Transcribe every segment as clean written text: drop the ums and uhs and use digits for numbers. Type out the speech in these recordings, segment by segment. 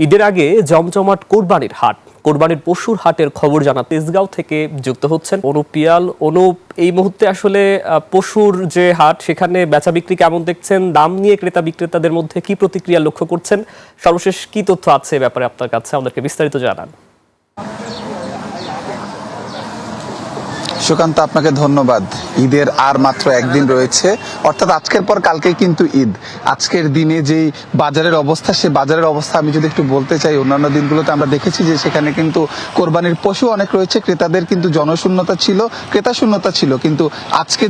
ঈদের আগে জমজমাট কোরবানির হাট, কোরবানির পশুর হাটের খবর জানা তেজগাঁও থেকে যুক্ত হচ্ছেন অনুপ পিয়াল। অনুপ, এই মুহূর্তে আসলে পশুর যে হাট, সেখানে বেচা বিক্রি কেমন দেখছেন? দাম নিয়ে ক্রেতা বিক্রেতাদের মধ্যে কি প্রতিক্রিয়া লক্ষ্য করছেন? সর্বশেষ কি তথ্য আছে এ ব্যাপারে আপনার কাছে, আমাদেরকে বিস্তারিত জানান। সুকান্ত, আপনাকে ধন্যবাদ। ঈদের আর মাত্র একদিন রয়েছে, অর্থাৎ আজকের পর কালকেই কিন্তু ঈদ। আজকের দিনে যেই বাজারের অবস্থা, সে বাজারের অবস্থা আমি যদি একটু বলতে চাই, অন্যান্য দিনগুলোতে আমরা দেখেছি যে সেখানে কিন্তু কোরবানির পশু অনেক রয়েছে, ক্রেতাদের কিন্তু জনশূন্যতা ছিল, ক্রেতা শূন্যতা ছিল। কিন্তু আজকে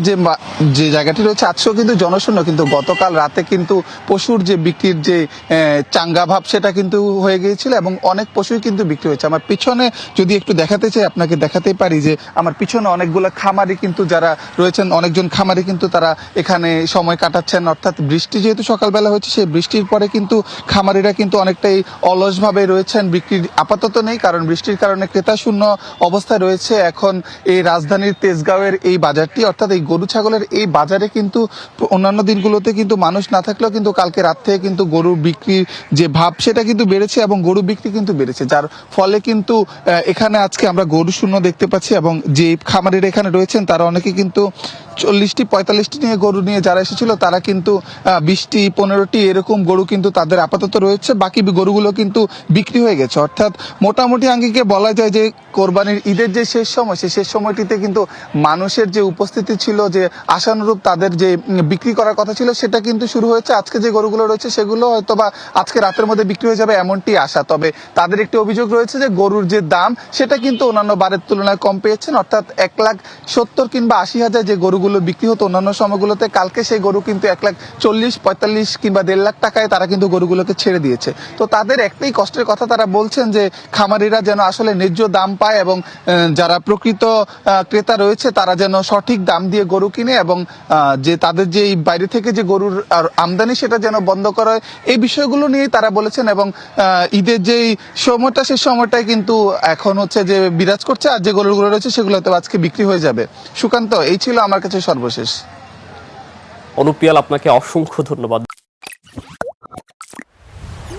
যে জায়গাটি রয়েছে আজকেও কিন্তু জনশূন্য, কিন্তু গতকাল রাতে কিন্তু পশুর যে বিক্রির যে চাঙ্গা ভাব, সেটা কিন্তু হয়ে গিয়েছিল এবং অনেক পশুই কিন্তু বিক্রি হয়েছে। আমার পিছনে যদি একটু দেখাতে চাই, আপনাকে দেখাতেই পারি যে আমার পিছনে অনেকগুলো খামারি কিন্তু যারা রয়েছেন, অনেকজন খামারি কিন্তু তারা এখানে সময় কাটাচ্ছেন। অর্থাৎ বৃষ্টি যেহেতু সকালবেলা হয়েছে, সেই বৃষ্টির পরে কিন্তু খামারিরা কিন্তু অনেকটাই অলসভাবে রয়েছেন, বিক্রির আপাতত নেই, কারণ বৃষ্টির কারণে ক্রেতা শূন্য অবস্থায় রয়েছে এখন এই রাজধানীর তেজগাঁওয়ের এই বাজারটি। অর্থাৎ এই গরু ছাগলের এই বাজারে কিন্তু অন্যান্য দিনগুলোতে কিন্তু মানুষ না থাকলেও কিন্তু কালকে রাত থেকে কিন্তু গরু বিক্রির যে ভাব, সেটা কিন্তু বেড়েছে এবং গরু বিক্রি কিন্তু বেড়েছে, যার ফলে কিন্তু এখানে আজকে আমরা গরু শূন্য দেখতে পাচ্ছি। এবং যে খামারিরা এখানে রয়েছেন তারা অনেকে কিন্তু 40টি 45টি নিয়ে গরু নিয়ে যারা এসেছিল, তারা কিন্তু 20টি 15টি এরকম গরু কিন্তু তাদের আপাতত রয়েছে, বাকি গরুগুলো কিন্তু বিক্রি হয়ে গেছে। অর্থাৎ মোটামুটি আঙ্গিকে বলা যায় যে কোরবানির ঈদের যে শেষ সময়, সেই শেষ সময়টিতে কিন্তু মানুষের যে উপস্থিতি ছিল, যে আশানুরূপ তাদের যে বিক্রি করার কথা ছিল, সেটা কিন্তু শুরু হয়েছে। আজকে যে গরুগুলো রয়েছে সেগুলো হয়তো বা আজকে রাতের মধ্যে বিক্রি হয়ে যাবে এমনটি আশা। তবে তাদের একটি অভিযোগ রয়েছে যে গরুর যে দাম, সেটা কিন্তু অন্যান্য বারের তুলনায় কম পেয়েছেন। অর্থাৎ 1,70,000 কিংবা 80,000 যে গরুগুলো বিক্রি হতো অন্যান্য সময়গুলোতে, কালকে সেই গরু কিন্তু 1,40,45 কিংবা 1.5 লাখ টাকায় তারা কিন্তু গরুগুলোকে ছেড়ে দিয়েছে। তো তাদের একটাই কষ্টের কথা, তারা বলছেন যে খামারিরা যেন আসলে ন্যায্য দাম পায় এবং যারা প্রকৃত ক্রেতা রয়েছে তারা যেন সঠিক দাম দিয়ে গরু কিনে, এবং যে তাদের যে বাইরে থেকে যে গরুর আমদানি, সেটা যেন বন্ধ করা হয়। এই বিষয়গুলো নিয়ে তারা বলেছেন। এবং ঈদের যেই সময়টা, সেই সময়টাই কিন্তু এখন হচ্ছে যে বিরাজ করছে, আর যে গরুগুলো রয়েছে সেগুলো তো আজকে বিক্রি হয়ে যাবে। সুকান্ত, এই ছিল আমার কাছে সর্বশেষ। অনুপ পিয়াল, আপনাকে অসংখ্য ধন্যবাদ।